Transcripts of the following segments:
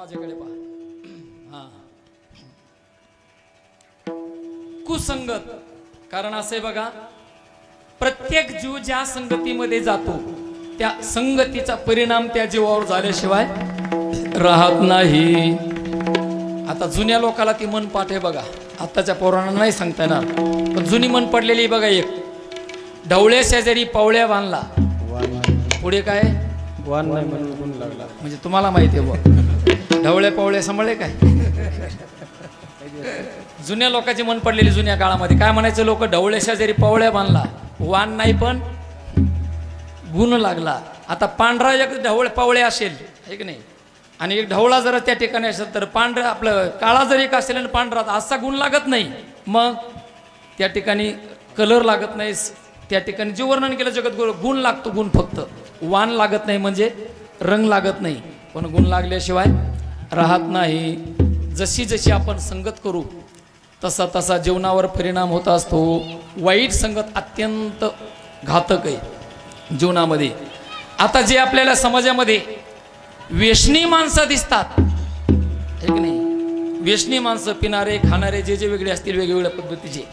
माझ्याकडे पहा. हा, कुसंगत. कारण असे बघा, प्रत्येक जीव ज्या संगतीमध्ये जातो त्या संगतीचा परिणाम त्या जीवावर झाल्याशिवाय राहत नाही. आता जुन्या लोकाला ती मन पाठ आहे बघा, आत्ताच्या पोरांना नाही सांगता येणार, पण जुनी मन पडलेली बघा. एक ढवळ्या शेजारी पावळ्या बांधला, पुढे काय वान नाही म्हणून गुण लागला. म्हणजे तुम्हाला माहिती आहे बुवा, ढवळे पावळे सांभाळले काय. जुन्या लोकांची मन पडलेली जुन्या काळामध्ये काय म्हणायचं लोक, ढवळे शेजारी पावळ्या बांधला, वान नाही पण गुण लागला. आता पांढरा एक ढवळे पावळे असेल हे की नाही, आणि एक ढवळा जर त्या ठिकाणी असेल तर पांढरा आपलं काळा जर एक असेल आणि पांढरा, असा गुण लागत नाही. मग त्या ठिकाणी कलर लागत नाही. त्या ठिकाणी जे वर्णन केलं जगद्गुरु, गुण लागतो, गुण फक्त. वाण लागत नाही म्हणजे रंग लागत नाही, पण गुण लागल्याशिवाय राहत नाही. जशी जशी आपण संगत करू तसा तसा जीवनावर परिणाम होत असतो. वाईट संगत अत्यंत घातक आहे जीवनामध्ये. आता जे आपल्याला समाजामध्ये व्यसनी माणसं दिसतात हे की नाही, व्यसनी माणसं, पिणारे खाणारे जे जे वेगळे असतील वेगवेगळ्या पद्धतीचे,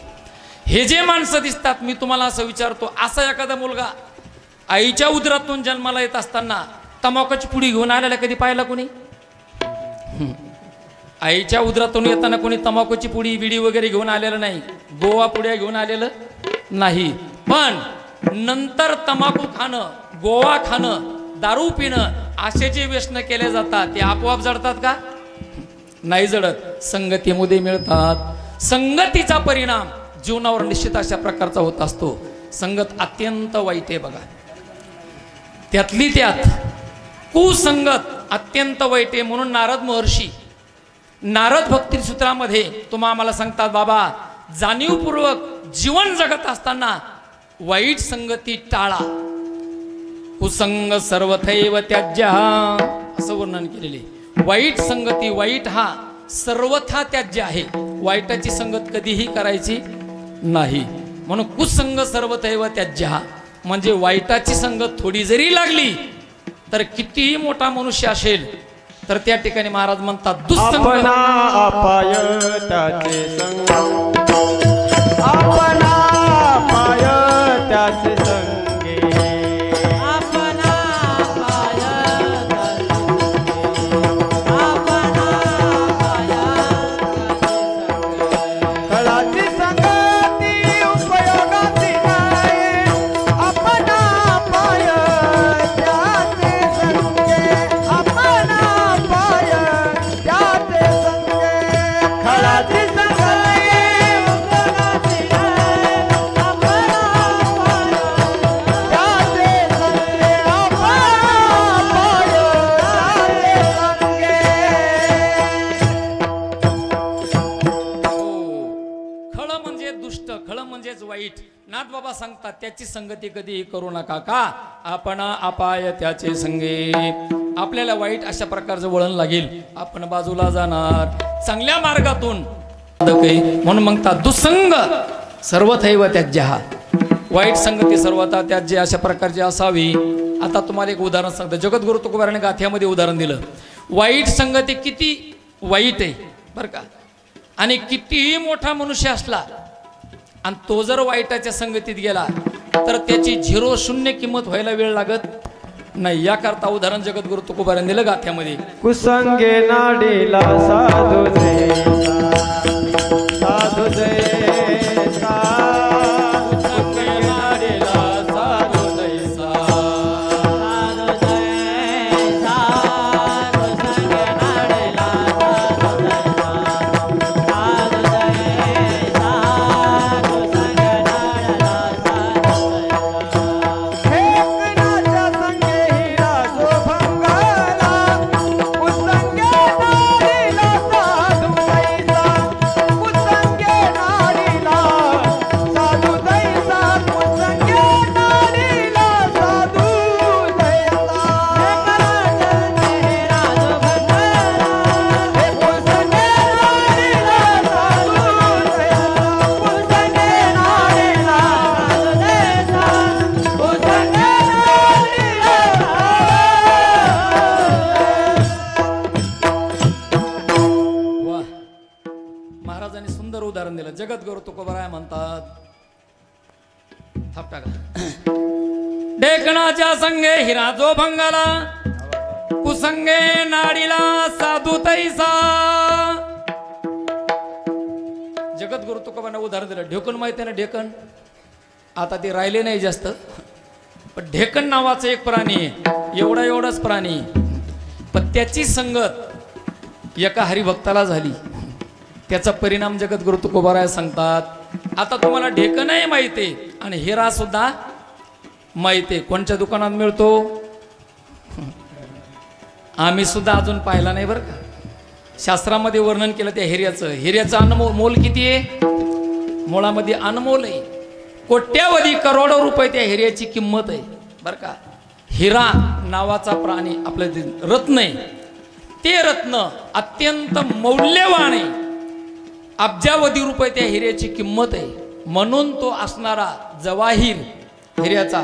हे जे माणसं दिसतात, मी तुम्हाला असं विचारतो, असा एखादा मुलगा आईच्या उदरातून जन्माला येत असताना तंबाखूची पुडी घेऊन आलेला कधी पाहिला कोणी? आईच्या उदरातून येताना कोणी तंबाखूची पुडी बिडी वगैरे घेऊन आलेलं नाही, गोवा पुड्या घेऊन आलेलं नाही. पण नंतर तंबाखू खाणं, गोवा खाणं, दारू पिणं असे जे व्यसन केले जातात ते आपोआप जडतात का? नाही जडत, संगतीमध्ये मिळतात. संगतीचा परिणाम जीवनावर निश्चित अशा प्रकारचा होत असतो. संगत अत्यंत वाईट आहे बघा. त्यातली त्यात कुसंगत अत्यंत वाईट आहे. म्हणून नारद महर्षी नारद भक्ती सूत्रामध्ये तुम्हा आम्हाला सांगतात, बाबा जाणीवपूर्वक जीवन जगत असताना वाईट संगती टाळा. कुसंग सर्वथैव त्याज्य, असं वर्णन केलेले. वाईट संगती, वाईट हा सर्वथा त्याज्य आहे. वाईटाची संगत कधीही करायची नाही. म्हणून कुसंग सर्वथैव त्याज्य, म्हणजे वाईटाची संगत थोडी जरी लागली तर कितीही मोठा मनुष्य असेल तर त्या ठिकाणी महाराज म्हणतात दुःसंग. आपणा अपाय त्याचे संग, आपणा अपाय त्याचे संगे, आपणा पाय आपणा पाय कळाची संगती उपयोगाची नाही. आपणा अपाय त्याचे संगे, आपणा अपाय त्याचे संगे. कळाची संगती उपयोगाची नाही. आपणा पाय त्याचे संगे, आपणा खळ म्हणजे दुष्ट, खळ म्हणजेच वाईट. नाथ बाबा सांगतात त्याची संगती कधीही करू नका. का? आपण अपाय त्याचे संगे. आपल्याला वाईट अशा प्रकारचं वळण लागेल, आपण बाजूला जाणार चांगल्या मार्गातून. म्हणून म्हणतात दुःसंग सर्वथैव त्याज्य, वाईट संगती सर्वथा त्याज्य अशा प्रकारची असावी. आता तुम्हाला एक उदाहरण सांगतो. जगद्गुरु तुकोबाराने गाथ्यामध्ये उदाहरण दिलं. वाईट संगती किती वाईट आहे बरं का. आणि कितीही मोठा मनुष्य असला आणि तो जर वाईटाच्या संगतीत गेला तर त्याची 0 शून्य किंमत व्हायला वेळ लागत नाही. याकरता उदाहरण जगद्गुरु तुकोबाराने दिलं गाथ्यामध्ये. कुसंगे नाडीला साधू जैसा, साधू जैसा, कुसंगे नाडीला साधू जैसा, फेकण्याच्या संगे हिरा शोभंगाला. कुसंगे नाडीला साधू जैसा, जगद्गुरु तुकोबाराय म्हणतात, थाप टाका. ढेकणाच्या संगे हिरा जो भंगाला, कुसंगे नाडीला साधू तैसा. जगद्गुरु तुकोबांना उदाहरण दिलं. ढेकण माहिती आहे ना, ढेकण आता ते राहिले नाही जास्त, पण ढेकण नावाचं एक प्राणी आहे, एवढाच प्राणी, पण त्याची संगत एका हरिभक्ताला झाली, त्याचा परिणाम जगद्गुरु तुकोबाराय सांगतात. आता तुम्हाला ढेकणही माहिती आहे आणि हिरा सुद्धा माहिती आहे. कोणत्या दुकानात मिळतो आम्ही सुद्धा अजून पाहिला नाही बरं का. शास्त्रामध्ये वर्णन केलं त्या हिऱ्याचं अनमोल मोल किती आहे, मोळामध्ये अनमोल आहे. कोट्यावधी करोडो रुपये त्या हिऱ्याची किंमत आहे बरं का. हिरा नावाचा प्राणी आपलं रत्न आहे, ते रत्न अत्यंत मौल्यवान आहे. अब्जावधी रुपये त्या हिऱ्याची किंमत आहे. म्हणून तो असणारा जवाहीर हिऱ्याचा,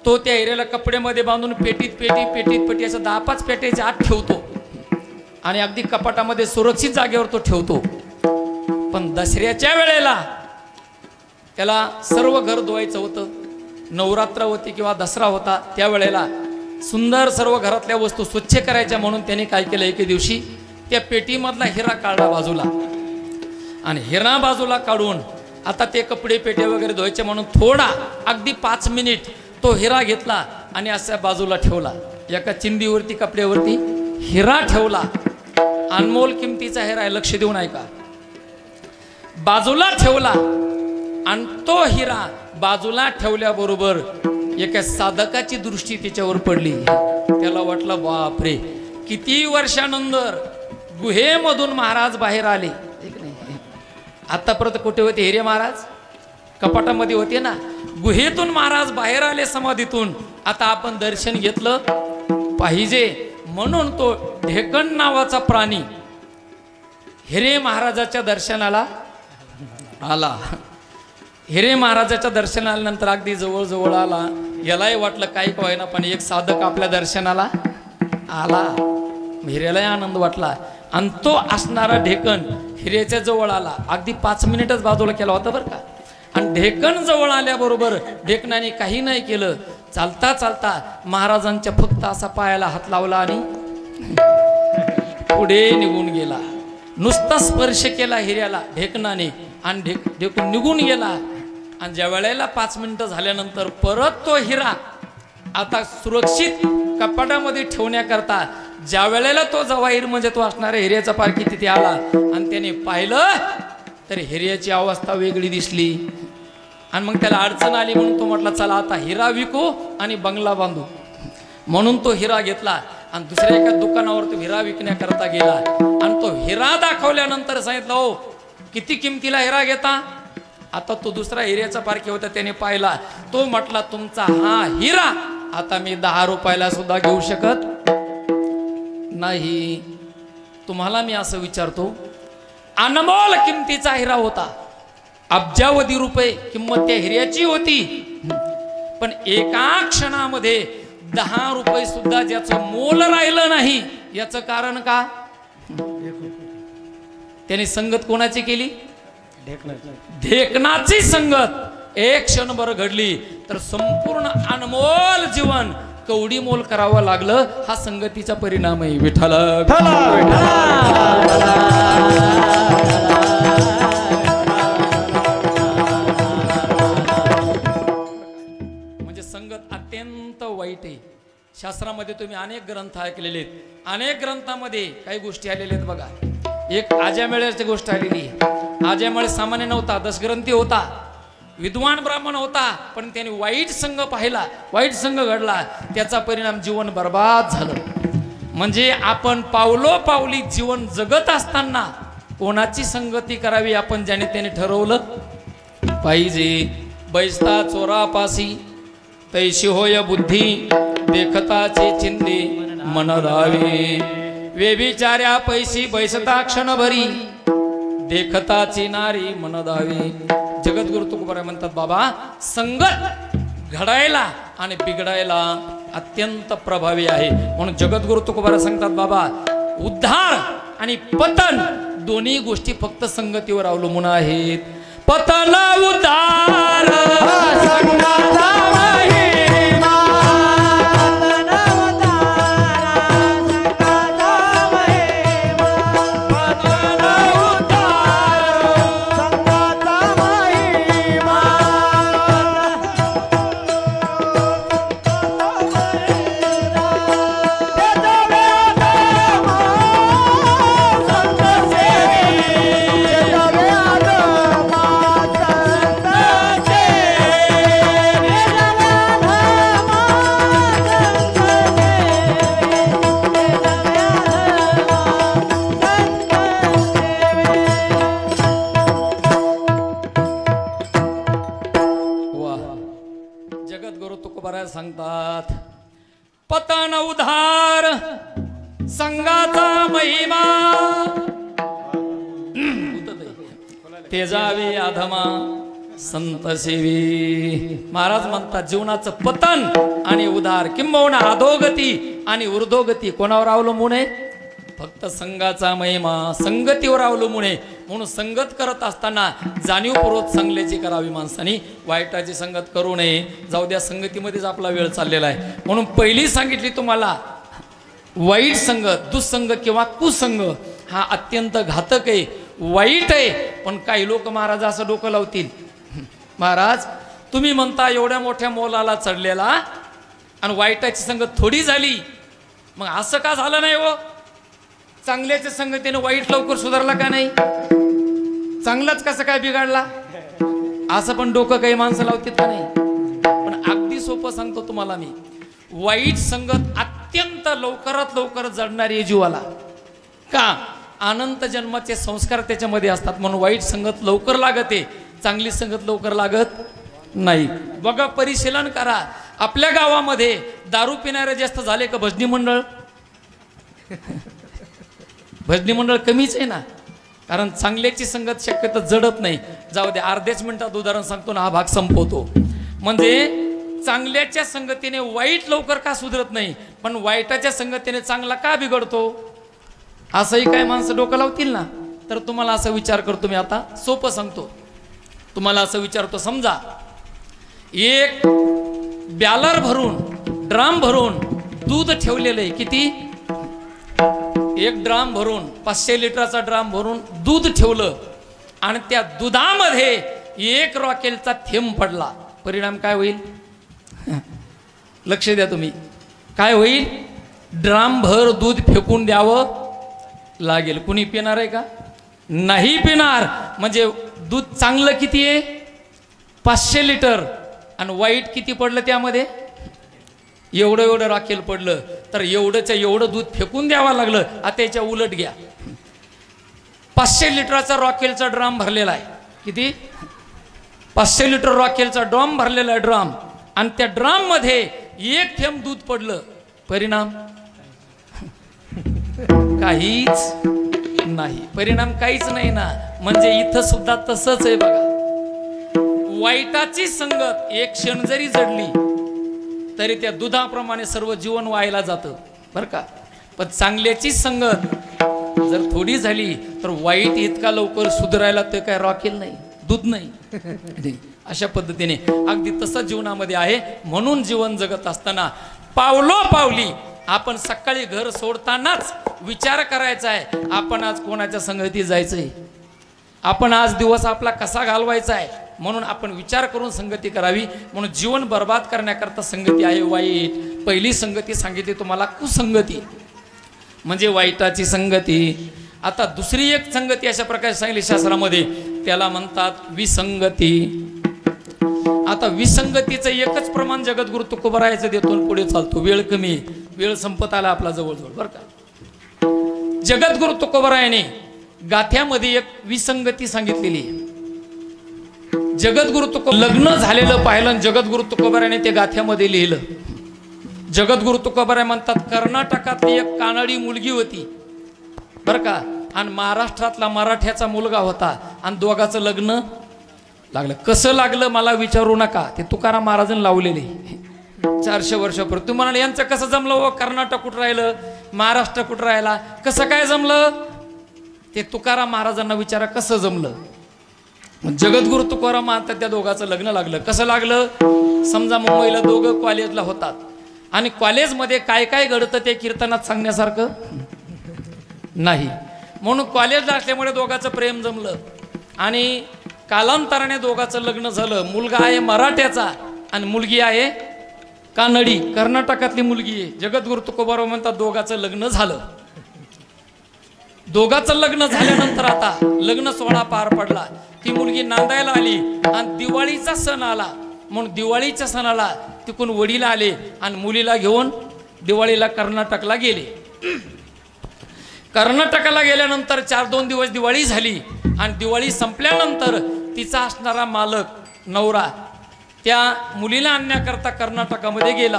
तो त्या हिऱ्याला कपड्यामध्ये बांधून पेटीत असं 10-5 पेट्याच्या आत ठेवतो आणि अगदी कपाटामध्ये सुरक्षित जागेवर तो ठेवतो. पण दसऱ्याच्या वेळेला त्याला सर्व घर धुवायचं होतं. नवरात्र होती किंवा दसरा होता, त्यावेळेला सुंदर सर्व घरातल्या वस्तू स्वच्छ करायच्या म्हणून त्याने काय केलं, एके दिवशी त्या पेटीमधला हिरा काढला बाजूला, आणि हिरा बाजूला काढून आता ते कपडे पेटे वगैरे धुवायचे म्हणून थोडा अगदी 5 मिनिट तो हिरा घेतला आणि अशा बाजूला ठेवला. एका चिंदीवरती कपड्यावरती हिरा ठेवला. अनमोल किमतीचा हिरा आहे, लक्ष देऊन ऐका. बाजूला ठेवला आणि तो हिरा बाजूला ठेवल्याबरोबर एका साधकाची दृष्टी त्याच्यावर पडली. त्याला वाटलं बापरे, किती वर्षानंतर गुहेमधून महाराज बाहेर आले. आतापर्यंत कुठे होते हिरे महाराज, कपाटामध्ये होते ना. गुहेतून महाराज बाहेर आले समाधीतून, आता आपण दर्शन घेतलं पाहिजे म्हणून तो ढेकण नावाचा प्राणी हिरे महाराजाच्या दर्शनाला आला. हिरे महाराजाच्या दर्शनाला आल्यानंतर अगदी जवळ आला. यालाही वाटलं काही होईना, पण एक साधक आपल्या दर्शनाला आला. हिऱ्यालाही आनंद वाटला आणि तो असणारा ढेकण हिऱ्याच्या जवळ आला. अगदी 5 मिनिटच बाजूला केला होता बरं का. आणि ढेकण जवळ आल्याबरोबर ढेकणाने काही नाही केलं. चालता चालता महाराजांच्या फक्त असा पायाला हात लावला आणि पुढे निघून गेला. नुसता स्पर्श केला हिऱ्याला ढेकणाने आणि ढेकून निघून गेला. आणि ज्या वेळेला 5 मिनिटं झाल्यानंतर परत तो हिरा आता सुरक्षित कपाटामध्ये ठेवण्याकरता ज्या वेळेला तो जवाहीर म्हणजे तो असणाऱ्या हिऱ्याचा पारखी तिथे आला आणि त्याने पाहिलं तर हिऱ्याची अवस्था वेगळी दिसली. आणि मग त्याला अडचण आली म्हणून तो म्हटला चला आता हिरा विकू आणि बंगला बांधू. म्हणून तो हिरा घेतला आणि दुसऱ्या एका दुकानावर तो हिरा विकण्याकरता गेला. आणि तो हिरा दाखवल्यानंतर सांगितलं, हो किती किमतीला हिरा घेता. आता तो दुसरा हिऱ्याचा पारखी होता, त्याने पाहिला. तो म्हटला तुमचा हा हिरा आता मी 10 रुपयाला सुद्धा घेऊ शकत नाही. तुम्हाला मी असं विचारतो, अनमोल किमतीचा हिरा होता, अब्जावधी रुपये किंमत त्या हिऱ्याची होती, पण एका क्षणामध्ये 10 रुपये सुद्धा ज्याचं मोल राहिलं नाही. याचं कारण का? त्याने संगत कोणाची केली? ढेकणाची संगत एक क्षणभर घडली तर संपूर्ण अनमोल जीवन कवडी मोल करावं लागलं. हा संगतीचा परिणाम आहे. विठ्ठल म्हणजे संगत अत्यंत वाईट आहे. शास्त्रामध्ये तुम्ही अनेक ग्रंथ ऐकलेले आहेत. अनेक ग्रंथामध्ये काही गोष्टी आलेल्या आहेत बघा. एक आज्यामेळ्याची गोष्ट आलेली. आज्यामेळ सामान्य नव्हता, दशग्रंथी होता, विद्वान ब्राह्मण होता, पण त्याने वाईट संघ पाहिला, वाईट संघ घडला, त्याचा परिणाम जीवन बर्बाद झालं. म्हणजे आपण पावलोपावली जीवन जगत असताना कोणाची संगती करावी आपण ज्याने त्याने ठरवलं पाहिजे. बैसता चोरापासी तैशी होय बुद्धी, देखताचे चिंते मन धावे. वेबिचार्या पैसी बैसता क्षणभरी, देखताची नारी मन धावे. जगद्गुरु तुकोबाराय म्हणतात, बाबा संगत घडायला आणि बिघडायला अत्यंत प्रभावी आहे. म्हणून जगद्गुरु तुकोबाराय सांगतात, बाबा उद्धार आणि पतन दोन्ही गोष्टी फक्त संगतीवर अवलंबून आहेत. पतन उदार संगाचा महिमा पतन उदारा संगाचा महिमा पतन उतार संगाचा महिमा त्याचा व्याधमा संत सेवी त्याचा व्याधमा संत सेवी वा जगद्गुरु तुकोबाराय सांगतात पतन उधार संगाचा महिमा तेजावी आधमा संत सेवी. महाराज म्हणतात जीवनाचं पतन आणि उधार किंबहुना अधोगती आणि ऊर्ध्वगती कोणावर अवलंबून आहे? फक्त संघाचा महिमा संगतीवर अवलंबून आहे. म्हणून संगत करत असताना जाणीवपूर्वक चांगल्याची करावी माणसाने, वाईटाची संगत करू नये. जाऊ द्या, संगतीमध्येच आपला वेळ चाललेला आहे. म्हणून पहिली सांगितली तुम्हाला वाईट संगत, दुःसंग किंवा कुसंग हा अत्यंत घातक आहे, वाईट आहे. पण काही लोक महाराज असं डोकं लावतील, महाराज तुम्ही म्हणता एवढ्या मोठ्या मोलाला चढलेला आणि वाईटाची संगत थोडी झाली, मग असं का झालं नाही हो? चांगल्याच्या संगतीने वाईट लवकर सुधारला का नाही? चांगलाच कसं काय बिघडला? असं पण डोकं काही माणसं लावतात का नाही? पण अगदी सोपं सांगतो तुम्हाला मी, वाईट संगत अत्यंत लवकरात लवकर जडणारी आहे जीवाला. का? अनंत जन्माचे संस्कार त्याच्यामध्ये असतात, म्हणून वाईट संगत लवकर लागते, चांगली संगत लवकर लागत नाही. बघा, परिशीलन करा, आपल्या गावामध्ये दारू पिणारे जास्त झाले का भजनी मंडळ? भजनी मंडळ कमीच आहे ना, कारण चांगल्याची संगत शक्यतो जडत नाही. जाऊ दे, अर्ध्याच मिनिटात उदाहरण सांगतो ना, हा भाग संपवतो. म्हणजे चांगल्याच्या संगतीने वाईट लवकर का सुधरत नाही, पण वाईटाच्या संगतीने चांगला का बिघडतो? असंही काय माणसं डोकं लावतील ना. तर तुम्हाला असा विचार करतो मी, आता सोपं सांगतो तुम्हाला, असं विचारतो, समजा एक बॅलर भरून, ड्राम भरून दूध ठेवलेलं आहे. किती? एक ड्राम भरून, 500 लिटरचा ड्राम भरून दूध ठेवलं आणि त्या दुधामध्ये एक रॉकेलचा थेंब पडला. परिणाम काय होईल? लक्ष द्या तुम्ही, काय होईल? ड्राम भर दूध फेकून द्यावं लागेल. कुणी पिणार आहे का? नाही पिणार. म्हणजे दूध चांगलं किती आहे? 500 लिटर, आणि वाईट किती पडलं त्यामध्ये? एवढं एवढं राखेल पडलं, तर एवढंच्या एवढं दूध फेकून द्यावं लागलं. आता याच्या उलट घ्या, 500 लिटरचा रॉकेलचा ड्राम भरलेला आहे. किती? 500 लिटर रॉकेलचा ड्राम भरलेला आहे, ड्राम, आणि त्या ड्राम मध्ये एक थेंब दूध पडलं. परिणाम काहीच नाही. परिणाम काहीच नाही ना. म्हणजे इथं सुद्धा तसंच आहे बघा. वाईटाची संगत एक क्षण जरी जडली तरी त्या दुधाप्रमाणे सर्व जीवन व्हायला जातं बरं का. पण चांगल्याची संगत जर थोडी झाली तर वाईट इतका लवकर सुधारायला ते काय रॉकेल नाही, दूध नाही. अशा पद्धतीने अगदी तसं जीवनामध्ये आहे. म्हणून जीवन जगत असताना पावलोपावली आपण सकाळी घर सोडतानाच विचार करायचा आहे, आपण आज कोणाच्या संगतीत जायचंय, आपण आज दिवस आपला कसा घालवायचा आहे. म्हणून आपण विचार करून संगती करावी. म्हणून जीवन बर्बाद करण्याकरता संगती आहे वाईट. पहिली संगती सांगितली तुम्हाला कुसंगती, म्हणजे वाईटाची संगती. आता दुसरी एक संगती अशा प्रकारे सांगितली शास्त्रामध्ये, त्याला म्हणतात विसंगती. आता विसंगतीचं एकच प्रमाण जगद्गुरु तुकोबारायचं देतो आणि पुढे चालतो. वेळ कमी, वेळ संपत आला आपला जवळजवळ बरं का. जगद्गुरु तुकोबारायाने गाथ्यामध्ये एक विसंगती सांगितलेली आहे. जगद्गुरु तुको लग्न झालेलं पाहिलं आणि जगद्गुरु तुकोबारायाने ते गाथ्यामध्ये लिहिलं. जगद्गुरु तुकोबाराय म्हणतात, कर्नाटकातली एक कानडी मुलगी होती बरं का, आणि महाराष्ट्रातला मराठ्याचा मुलगा होता, आणि दोघाचं लग्न लागलं. कसं लागलं मला विचारू नका, ते तुकाराम महाराजांनी लावलेले 400 वर्षापूर्वी. तुम्ही म्हणाले यांचं कसं जमलं हो, कर्नाटक कुठं राहिलं, महाराष्ट्र कुठं राहिला, कसं काय जमलं? ते तुकाराम महाराजांना विचारा कसं जमलं. जगद्गुरु तुकाराम महाराज त्या दोघांचं लग्न लागलं. कसं लागलं? समजा मुंबईला दोघं कॉलेजला होतात आणि कॉलेजमध्ये काय काय घडतं ते कीर्तनात सांगण्यासारखं नाही, म्हणून कॉलेजला असल्यामुळे दोघांचं प्रेम जमलं आणि कालांतराने दोघांचं लग्न झालं. मुलगा आहे मराठ्याचा आणि मुलगी आहे कानडी, कर्नाटकातली मुलगी आहे. जगद्गुरु तुकोबाराव म्हणतात दोघांचं लग्न झालं. दोघांचं लग्न झाल्यानंतर आता लग्न सोहळा पार पडला. ती मुलगी नांदायला आली आणि दिवाळीचा सण आला, म्हणून दिवाळीच्या सणाला तिकडून वडील आले आणि मुलीला घेऊन दिवाळीला कर्नाटकला गेले. कर्नाटकाला गेल्यानंतर 4-2 दिवस दिवाळी झाली आणि दिवाळी संपल्यानंतर तिचा असणारा मालक नवरा त्या मुलीला आणण्याकरता कर्नाटकामध्ये गेला.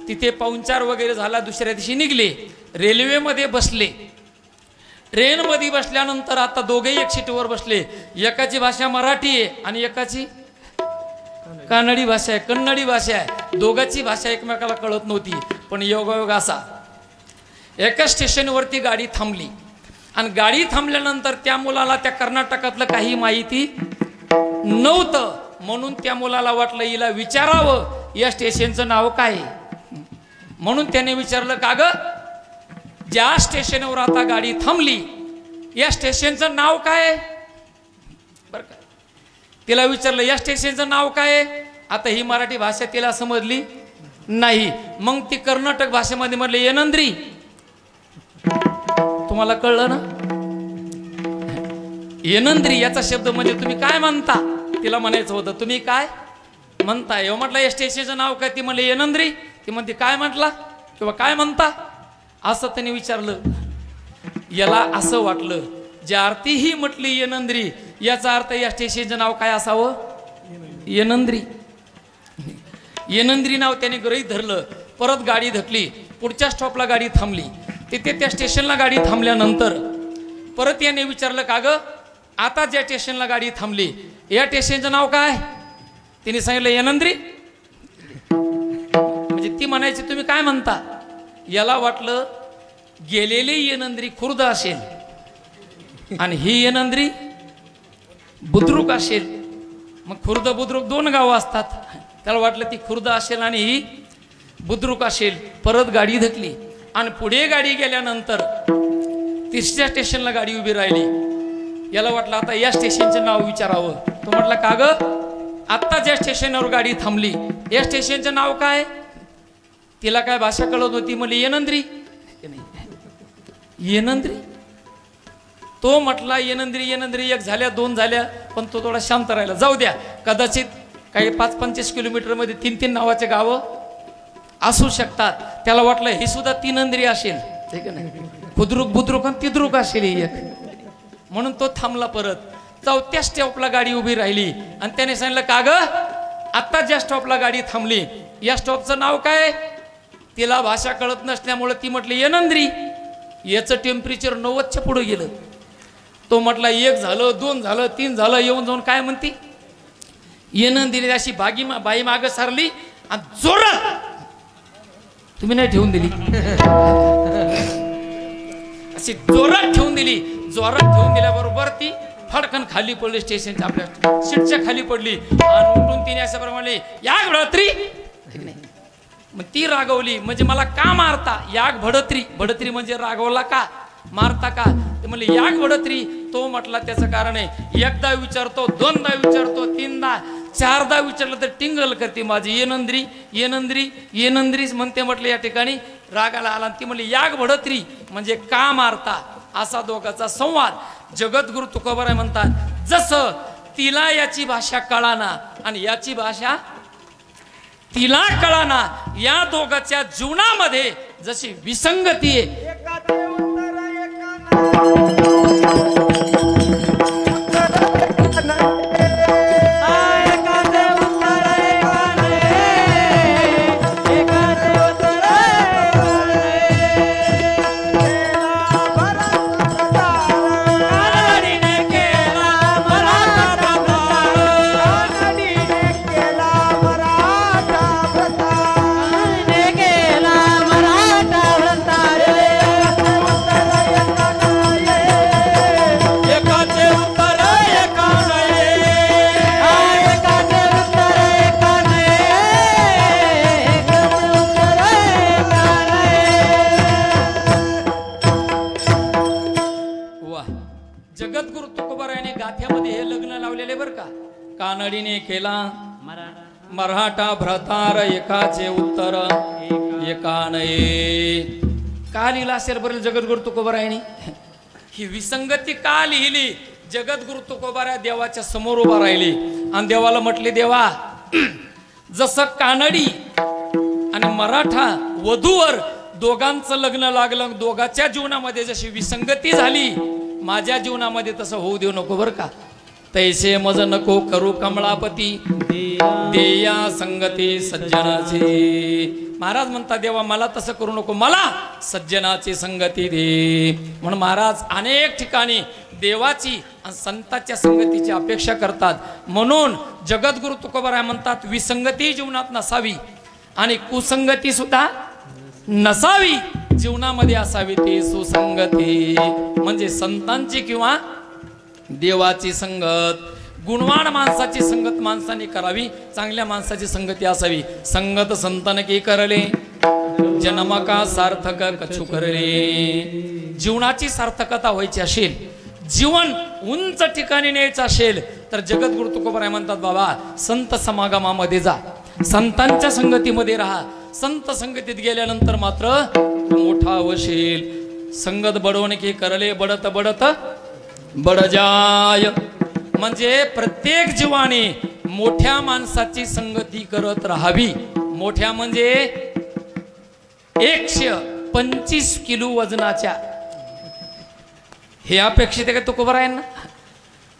तिथे पाहुणचार वगैरे झाला. दुसऱ्या दिवशी निघले, रेल्वेमध्ये बसले. ट्रेनमध्ये बसल्यानंतर आता दोघेही एक सीटवर बसले. एकाची भाषा मराठी आहे आणि एकाची कानडी भाषा आहे, कन्नडी भाषा आहे. दोघांची भाषा एकमेकाला कळत नव्हती. पण योगायोग असा, एका स्टेशनवरती गाडी थांबली आणि गाडी थांबल्यानंतर त्या मुलाला त्या कर्नाटकातलं काही माहिती नव्हतं, म्हणून त्या मुलाला वाटलं हिला विचारावं या स्टेशनचं नाव काय. म्हणून त्याने विचारलं, का ग ज्या स्टेशनवर आता गाडी थांबली या स्टेशनचं नाव काय? बरं का, तिला विचारलं या स्टेशनचं नाव काय. आता ही मराठी भाषा तिला समजली नाही. मग ती कर्नाटक भाषेमध्ये म्हणले येनंद्री. तुम्हाला कळलं ना? येनंद्री याचा शब्द म्हणजे तुम्ही काय म्हणता. तिला म्हणायचं होतं तुम्ही काय म्हणताय. म्हटलं या स्टेशनचं नाव काय. ती म्हणले येनंद्री. ती म्हणते काय म्हटला किंवा काय म्हणता असं त्याने विचारलं. याला असं वाटलं ज्या अर्थी ही म्हटली येनंद्री याचा अर्थ या स्टेशनचं नाव काय असावं, येनंद्री. येनंद्री नाव त्याने गृहीत धरलं. परत गाडी धकली, पुढच्या स्टॉपला गाडी थांबली. तिथे त्या स्टेशनला गाडी थांबल्यानंतर परत याने विचारलं, का ग आता ज्या स्टेशनला गाडी थांबली या स्टेशनचं नाव काय. तिने सांगितलं येनंद्री. म्हणजे ती म्हणायची तुम्ही काय म्हणता. याला वाटलं गेलेली येनंद्री खुर्द असेल आणि ही येनंद्री बुद्रुक असेल. मग खुर्द बुद्रुक 2 गावं असतात. त्याला वाटलं ती खुर्द असेल आणि ही बुद्रुक असेल. परत गाडी धकली आणि पुढे गाडी गेल्यानंतर 3ऱ्या स्टेशनला गाडी उभी राहिली. याला वाटलं आता या स्टेशनचं नाव विचारावं. तो म्हटला, का ग आत्ता ज्या स्टेशनवर गाडी थांबली या स्टेशनचं नाव काय. तिला काय भाषा कळत होती. म्हणजे येनंद्री. येनंद्री. तो म्हटला येनंद्री येनंद्री. 1 झाल्या 2 झाल्या पण तो थोडा शांत राहिला. जाऊ द्या, कदाचित काही 5-25 किलोमीटरमध्ये 3-3 नावाचे गावं असू शकतात. त्याला वाटलं ही सुद्धा तीनंद्री असेल, ठीक आहे ना, खुद्रुक बुद्रुक आणि तिद्रुक असेल ही एक. म्हणून तो थांबला. परत 4थ्या स्टॉपला गाडी उभी राहिली आणि त्याने सांगितलं, का ग आत्ता ज्या स्टॉपला गाडी थांबली या स्टॉपचं नाव काय. तिला भाषा कळत नसल्यामुळे ती म्हटली येनंद्री. याचं टेम्परेचर 90च्या पुढे गेलं. तो म्हटला 1 झालं 2 झालं 3 झालं. येऊन जाऊन काय म्हणती येनंद्री. अशी बाई मागं सारली आणि जोरात, तुम्ही नाही ठेवून दिली, अशी जोरात ठेवून दिली. जोरात ठेवून दिल्याबरोबर ती फडकन खाली पडली. स्टेशनच्या आपल्या सीटच्या खाली पडली आणि उठून तिने अशा प्रमाणे याग भडत्री. मग ती रागवली. म्हणजे मला का मारता. याग भडत्री. भडत्री म्हणजे रागवला का, मारता का. ते म्हणले याग भडत्री. तो म्हटला त्याचं कारण आहे. 1दा विचारतो, 2दा विचारतो, 3दा 4दा विचारलं तर टिंगल करते माझी. येनंद्री येनंद्री येनंद्रीच म्हणते. म्हटलं या ठिकाणी रागाला आला. ती म्हणली याग भडत्री म्हणजे का मारता. असा दोघांचा संवाद. जगद्गुरु तुकोबाराय म्हणतात जसं तिला याची भाषा कळाना आणि याची भाषा तिला कळाना, या दोघांच्या जीवनामध्ये जशी विसंगती आहे. केला मराठा गाथ्यामध्ये हे लग्न लावलेले बरं का. कानडीने केला मराठा भ्रतार एकाचे उत्तर एका नये. का लिहिला असेल बरं जगद्गुरु तुकोबारायांनी? ही विसंगती का लिहिली? जगद्गुरु तुकोबाराय देवाच्या समोर उभा राहिली आणि देवाला म्हटले, देवा जसं कानडी आणि मराठा वधूवर दोघांचं लग्न लागलं, दोघांच्या जीवनामध्ये जशी विसंगती झाली, माझ्या जीवनामध्ये तसं होऊ देऊ नको बरं का. तैसे मज नको करू कमळापती देया संगती सज्जनाची. महाराज म्हणतात, देवा मला तसं करू नको, मला सज्जनाची संगती दे. म्हणून महाराज अनेक ठिकाणी देवाची आणि संतांच्या संगतीची अपेक्षा करतात. म्हणून जगद्गुरु तुकोबाराय म्हणतात, विसंगती जीवनात नसावी आणि कुसंगती सुद्धा नसावी, जीवनामध्ये असावी ती सुसंगती. म्हणजे संतांची किंवा देवाची संगत. गुणवान माणसाची संगत माणसाने करावी, चांगल्या माणसाची संगती असावी. संगत संतन की करले जन्म का सार्थक कछु करले. जीवनाची सार्थकता व्हायची असेल, जीवन उंच ठिकाणी न्यायचं असेल तर जगद्गुरु तुकोबाराय म्हणतात, बाबा संत समागमामध्ये जा, संतांच्या संगतीमध्ये राहा. संत संगतीत गेल्यानंतर मात्र मोठा होशील. संगत बडवणे की करले बडत बडत बडजाय. म्हणजे प्रत्येक जीवाने मोठ्या माणसाची संगती करत राहावी. मोठ्या म्हणजे 125 किलो वजनाच्या, हे अपेक्षित आहे का तुकोबारायांना?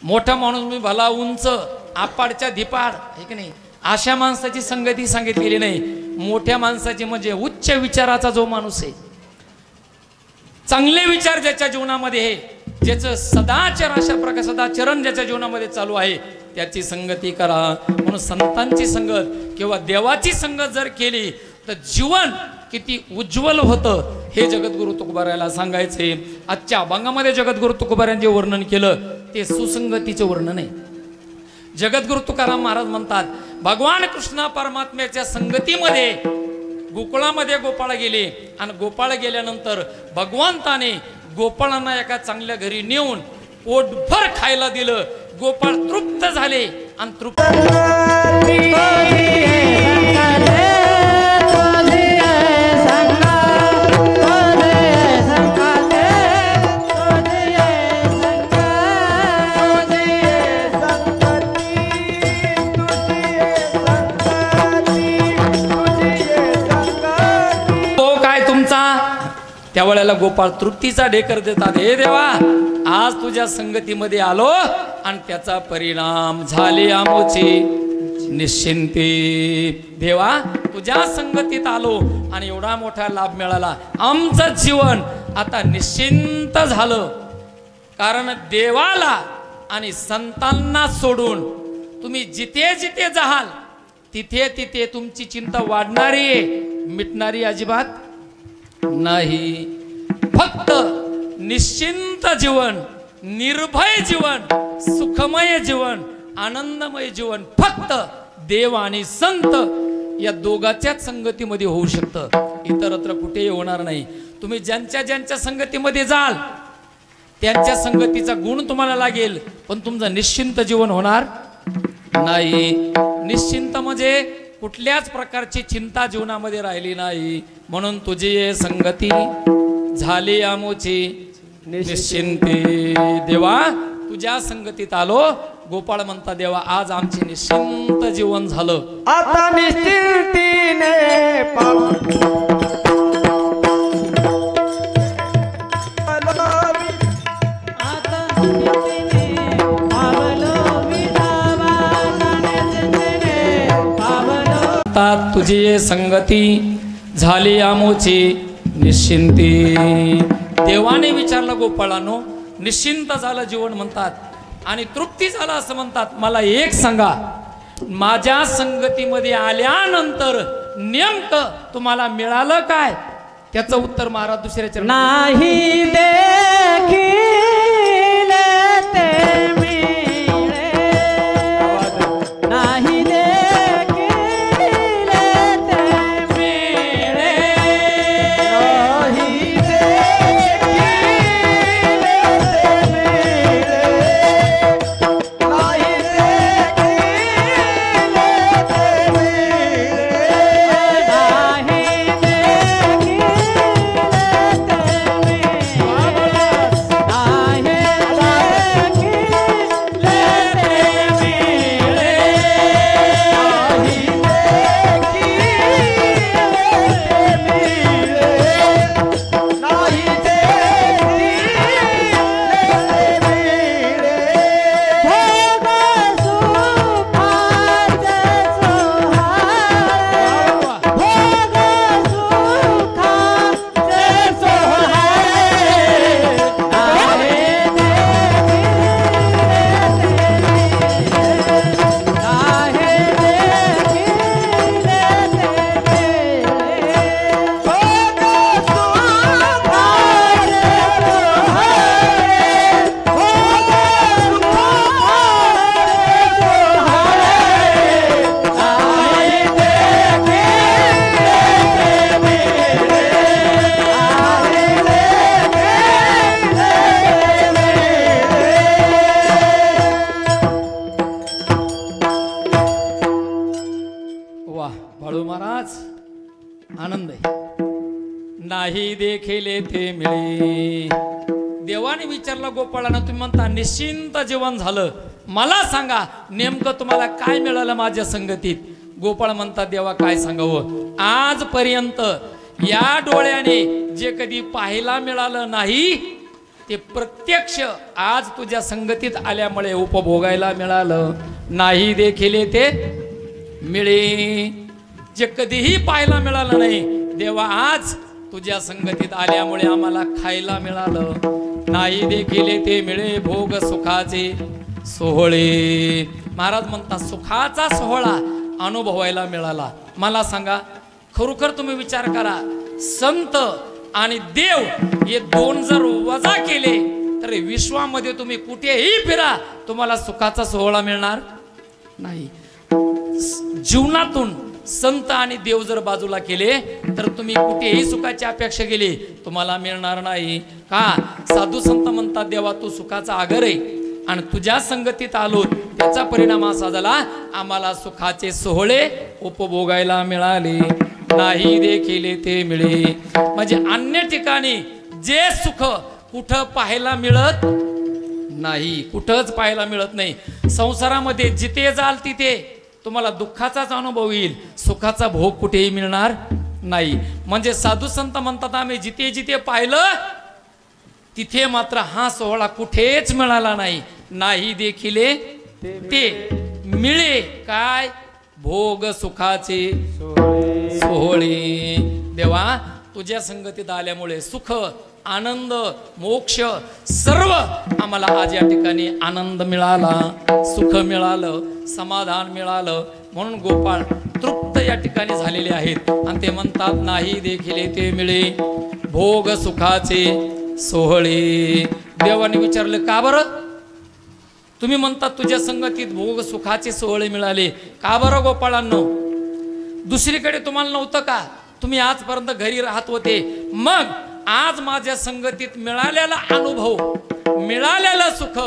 मोठा माणूस मी भला उंच आपाडच्या धिपाड आहे की नाही, अशा माणसाची संगती सांगितलेली नाही. मोठ्या माणसाची म्हणजे उच्च विचाराचा जो माणूस आहे, चांगले विचार ज्याच्या जीवनामध्ये आहे, ज्याचं सदाचार अशा प्रकार सदाचरण ज्याच्या जीवनामध्ये चालू आहे, त्याची संगती करा. म्हणून संतांची संगत किंवा देवाची संगत जर केली तर जीवन किती उज्ज्वल होतं हे जगद्गुरु तुकोबारायला सांगायचे. आजच्या अभंगामध्ये जगद्गुरु तुकोबारायांनी जे वर्णन केलं ते सुसंगतीचे वर्णन आहे. जगद्गुरु तुकाराम महाराज म्हणतात, भगवान कृष्ण परमात्म्याच्या संगतीमध्ये गोकुळामध्ये गोपाळ गेले आणि गोपाळ गेल्यानंतर भगवंताने गोपाळांना एका चांगल्या घरी नेऊन पोटभर खायला दिलं. गोपाळ तृप्त झाले आणि तृप्त त्यावेळेला गोपाळ तृप्तीचा ढेकर देतात. हे देवा, आज तुझ्या संगतीमध्ये आलो आणि त्याचा परिणाम झाले आमोची निश्चिंती. देवा, तुझ्या संगतीत आलो आणि एवढा मोठा लाभ मिळाला, आमचं जीवन आता निश्चिंत झालं. कारण देवाला आणि संतांना सोडून तुम्ही जिथे जिथे जाल तिथे तिथे तुमची चिंता वाढणारी आहे, मिटणारी अजिबात नाही. फक्त निश्चिंत जीवन, निर्भय जीवन, सुखमय जीवन, आनंदमय जीवन फक्त देव आणि संत या दोघांच्याच संगतीमध्ये होऊ शकतं, इतरत्र कुठेही होणार नाही. तुम्ही ज्यांच्या ज्यांच्या संगतीमध्ये जाल त्यांच्या संगतीचा गुण तुम्हाला लागेल, पण तुमचं निश्चिंत जीवन होणार नाही. निश्चिंत म्हणजे कुठल्याच प्रकारची चिंता जीवनामध्ये राहिली नाही. म्हणून तुझी संगती झाली आमोची निश्चिंती. देवा, तुझ्या संगतीत आलो. गोपाळ म्हणता, देवा आज आमचे निश्चिंत जीवन झालं. आता निश्चिंतीने तुझी संगती झाली आमोची निश्चिंती. देवाने विचारलं गोपाळांनो, निश्चिंत झालं जीवन म्हणतात आणि तृप्ती झाला असं म्हणतात. मला एक सांगा, माझ्या संगतीमध्ये आल्यानंतर नेमकं तुम्हाला मिळालं काय? त्याचं उत्तर महाराज दुसऱ्या चरणी नाही देखील ते मिळे, नाही देखील ते मिळे, नाही देखील ते मिळे, नाही देखील ते मिळे. देवाने विचारलं गोपाळानं, तुम्ही म्हणता निश्चिंत जीवन झालं, मला सांगा नेमकं तुम्हाला काय मिळालं माझ्या संगतीत. गोपाळ म्हणतात, देवा काय सांगावं, आजपर्यंत या डोळ्याने जे कधी पाहायला मिळालं नाही ते प्रत्यक्ष आज तुझ्या संगतीत आल्यामुळे उपभोगायला मिळालं. नाही देखील ते मिळे, जे कधीही पाहायला मिळालं नाही देवा आज तुझ्या संगतीत आल्यामुळे आम्हाला खायला मिळालं. नाही देखील ते मिळे भोग सुखाचे सोहळे. महाराज म्हणतात सुखाचा सोहळा अनुभवायला मिळाला. मला सांगा खरोखर तुम्ही विचार करा, संत आणि देव हे दोन जर वजा केले तर विश्वामध्ये तुम्ही कुठेही फिरा तुम्हाला सुखाचा सोहळा मिळणार नाही. जीवनातून संत आणि देव जर बाजूला केले तर तुम्ही कुठेही सुखाची अपेक्षा केली तुम्हाला मिळणार नाही. का साधू संत म्हणतात देवा तू सुखाचा आगर आहे आणि तुझ्या संगतीत आलो त्याचा परिणाम असा झाला आम्हाला सुखाचे सोहळे उपभोगायला मिळाले. नाही देखील ते मिळे, म्हणजे अन्य ठिकाणी जे सुख कुठं पाहायला मिळत नाही, कुठंच पाहायला मिळत नाही. संसारामध्ये जिथे जाल तिथे तुम्हाला दुःखाचाच अनुभव येईल, सुखाचा भोग कुठेही मिळणार नाही. म्हणजे साधू संत म्हणतात आम्ही जिथे जिथे पाहिलं तिथे मात्र हा सोहळा कुठेच मिळाला नाही. नाही देखील ते मिळे काय भोग सुखाचे सोहळे. देवा तुझ्या संगतीत आल्यामुळे सुख आनंद मोक्ष सर्व आम्हाला आज या ठिकाणी आनंद मिळाला, सुख मिळालं, समाधान मिळालं. म्हणून गोपाळ तृप्त या ठिकाणी झालेले आहेत आणि ते म्हणतात नाही देखील ते मिळे भोग सुखाचे सोहळे. देवाने विचारले का बरं, तुम्ही म्हणतात तुझ्या संगतीत भोग सुखाचे सोहळे मिळाले, का बरं गोपाळांनो, दुसरीकडे तुम्हाला नव्हतं का, तुम्ही आजपर्यंत घरी राहत होते, मग आज माझ्या संगतीत मिळालेला अनुभव, मिळालेलं सुख,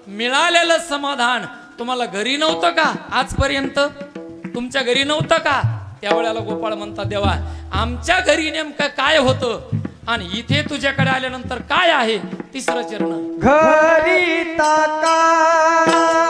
मिळालेलं समाधान तुम्हाला घरी नव्हतं का, आजपर्यंत तुमच्या घरी नव्हतं का. त्यावेळेला गोपाळ म्हणतात देवा आमच्या घरी नेमकं काय होतं आणि इथे तुझ्याकडे आल्यानंतर काय आहे. तिसरं चरण घरी ताकात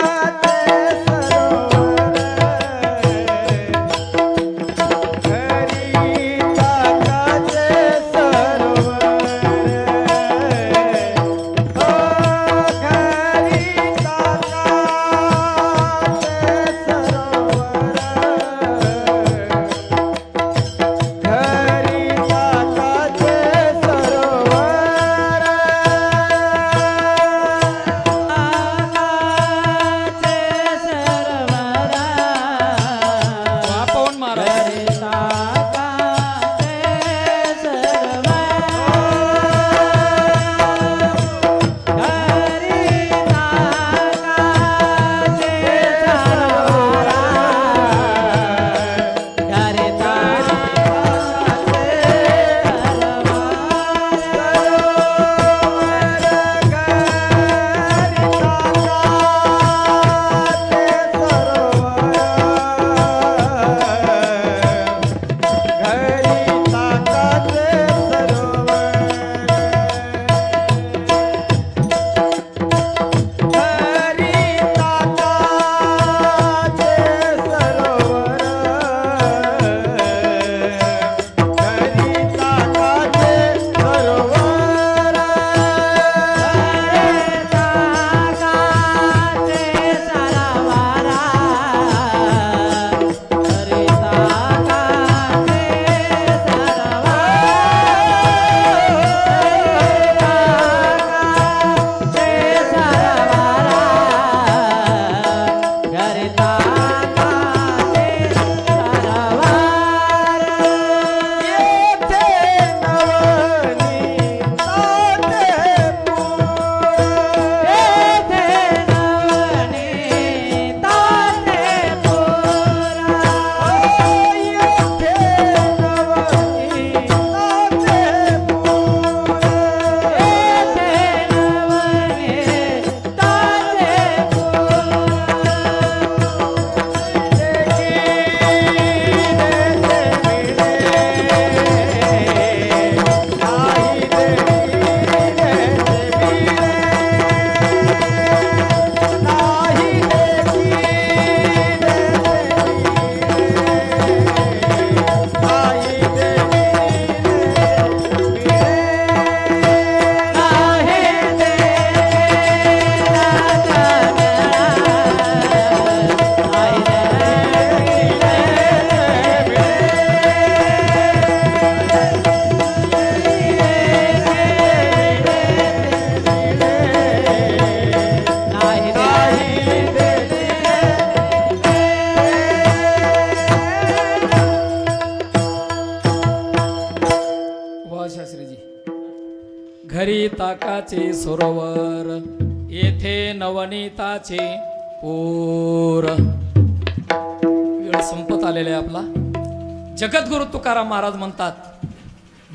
शास्त्रीजी. घरी ताकाचे सरोवर, येथे नवनीताचे पोर. वेळ संपत आलेला आहे आपला. जगद्गुरु तुकाराम महाराज म्हणतात,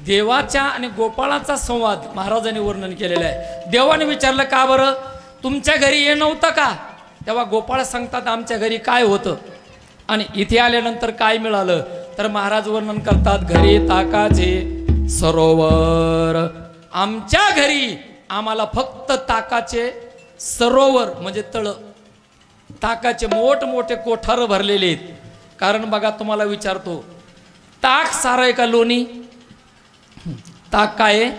देवाच्या आणि गोपाळाचा संवाद महाराजांनी वर्णन केलेला आहे. देवाने विचारलं, का बरं तुमच्या घरी हे नव्हतं का? तेव्हा गोपाळ सांगतात, आमच्या घरी काय होतं आणि इथे आल्यानंतर काय मिळालं. तर महाराज वर्णन करतात, घरी ताकाचे सरोवर. आमच्या घरी आम्हाला फक्त ताकाचे सरोवर म्हणजे तळ, ताकाचे मोठमोठे कोठार भरलेले आहेत. कारण बघा, तुम्हाला विचारतो, ताक सार आहे का लोणी? ताक काय आहे?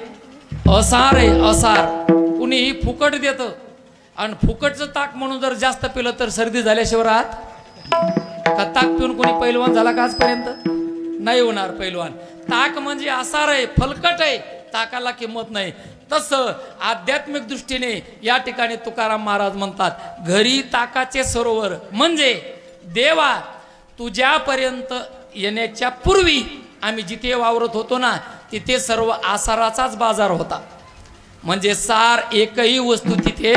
असार आहे. असार कुणीही फुकट देतं आणि फुकटचं ताक म्हणून जर जास्त पिलं तर सर्दी झाल्याशिवाय राहत का? ताक पिऊन कोणी पैलवान झाला का आजपर्यंत? नाही होणार पैलवान. ताक म्हणजे असार आहे, फलकट आहे, ताकाला किंमत नाही. तसं आध्यात्मिक दृष्टीने या ठिकाणी तुकाराम महाराज म्हणतात, घरी ताकाचे सरोवर म्हणजे देवा तुझ्यापर्यंत येण्याच्या पूर्वी आम्ही जिथे वावरत होतो ना, तिथे सर्व आसाराचाच बाजार होता. म्हणजे सार एकही वस्तू तिथे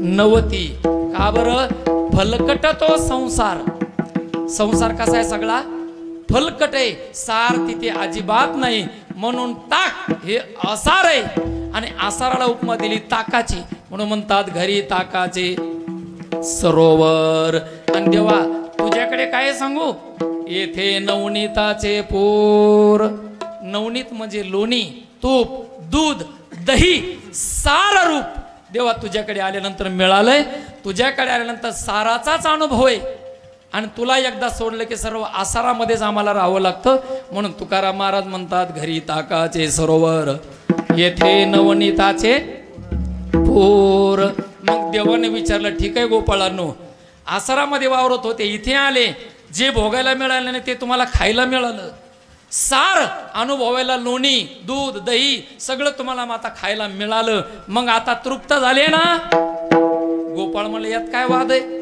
नव्हती. का बरं? फलकट तो संसार. संसार कसा आहे? सगळा फलकट आहे. सार तिथे अजिबात नाही. म्हणून ताक हे आसार आहे आणि आसाराला उपमा दिली ताकाची, म्हणून म्हणतात घरी ताकाचे सरोवर. आणि देवा तुझ्याकडे काय सांगू? येथे नवनीताचे पोर. नवनीत म्हणजे लोणी, तूप, दूध, दही, सार रूप देवा तुझ्याकडे आल्यानंतर मिळालंय. तुझ्याकडे आल्यानंतर साराचाच अनुभव आहे आणि तुला एकदा सोडलं की सर्व आसारामध्येच आम्हाला राहावं लागतं. म्हणून तुकाराम महाराज म्हणतात, घरी ताकाचे सरोवर, येथे नवनीताचे पोर. मग देवाने विचारलं, ठीक आहे गोपाळांनो, आसारामध्ये वावरत होते, इथे आले, जे भोगायला मिळालं नाही ते तुम्हाला खायला मिळालं. सार अनुभवायला लोणी, दूध, दही सगळं तुम्हाला आता खायला मिळालं. मग आता तृप्त झाले ना? गोपाळ म्हणले, यात काय वाद आहे?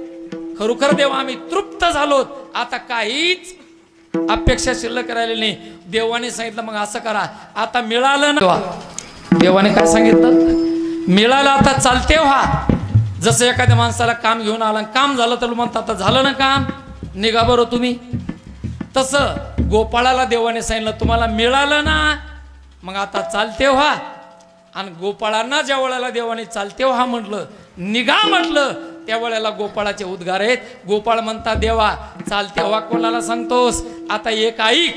खरोखर देवा आम्ही तृप्त झालोत, आता काहीच अपेक्षा शिल्लक राहिली नाही. देवाने सांगितलं, मग असं करा, आता मिळालं ना. देवाने काय सांगितलं? मिळालं आता चालते व्हा. जसं एखाद्या माणसाला काम घेऊन आला, काम झालं तर म्हणतात, आता झालं ना काम, निघा बरं तुम्ही. तसं गोपाळाला देवाने सांगितलं, तुम्हाला मिळालं ना, मग आता चालते व्हा. आणि गोपाळांना ज्या वेळेला देवाने चालते व्हा म्हटलं, निघा म्हटलं, त्या वेळेला गोपाळाचे उद्गार आहेत. गोपाळ म्हणतात, देवा चालते व्हा कोणाला सांगतोस? आता एक ऐक,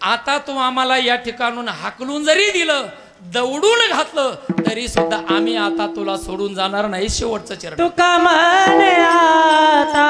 आता तू आम्हाला या ठिकाणून हाकलून जरी दिलं, दौडून घातलं, तरी सुद्धा आम्ही आता तुला सोडून जाणार नाही. शेवटचं चरण. तुका म्हणे आता